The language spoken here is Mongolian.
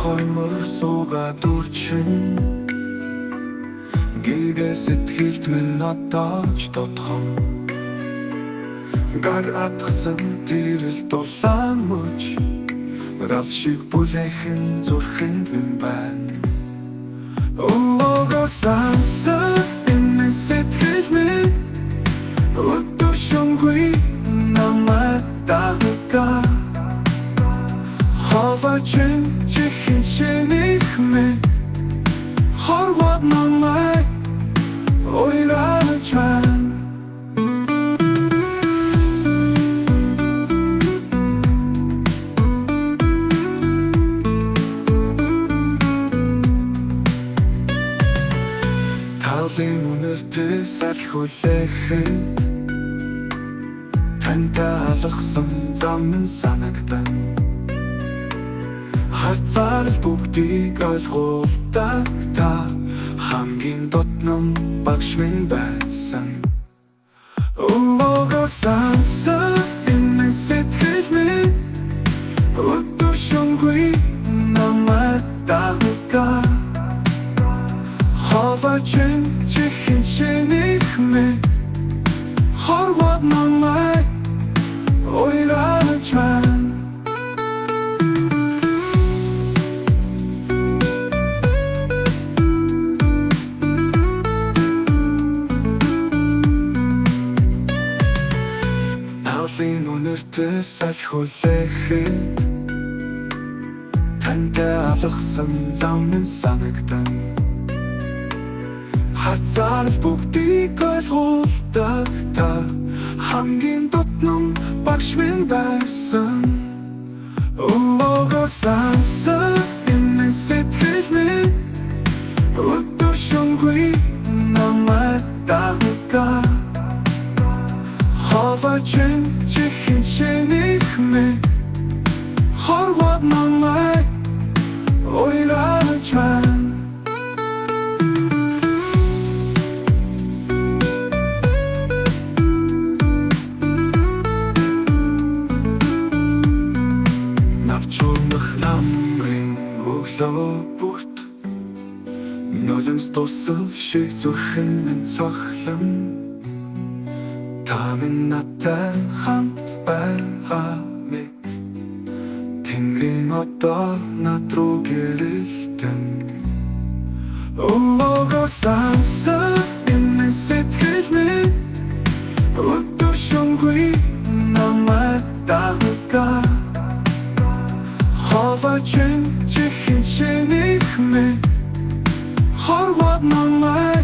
хоймор суугаад үрчин гигэ сэтгэлд минь одоож тодхон гар атгсан тэрэл дулаан мөч гал шиг бүлэхэн зүрхэнд минь байна. Ого сансан энэ сэтгэл минь өдөр шөнөгүй намайг дагдаг хавачин чихэн шинийх минь хорвоод намайг ойраж байна. Талын үнэртэй салхиулэхэн тантай алгасан зам минь санагдана. Хацаар л бүгдийг ойлгуулдаг та хамгийн дотном багш минь байсан. Ого сансан энэ сэтгэл минь өдөр шөнөгүй намайг дагдаг хавачин чихэн шинийх минь хорвоод намайг ойраж байна. Талын үнэртэй салхиулэхэн тантай алгасан зам минь санагдана. Хацаар л бүгдийг ойлгуулдаг та хамгийн дотном багш минь байсан. Ого сансан энэ сэтгэл минь өдөр шөнөгүй намайг дагдаг хавачин чихэн шинийх минь хорвоод намайг ойраж байна. Намрын өглөө бүрт нулимс тусал шиг зүрхэн минь цохлон та минь надтай хамт байгаа мэт тэнгэрийн одоо над руу гэрэлтэн. Ого сансан энэ сэтгэл минь өдөр шөнөгүй намайг дагдаг хавачин чихэн шинийх минь хорвоод намайг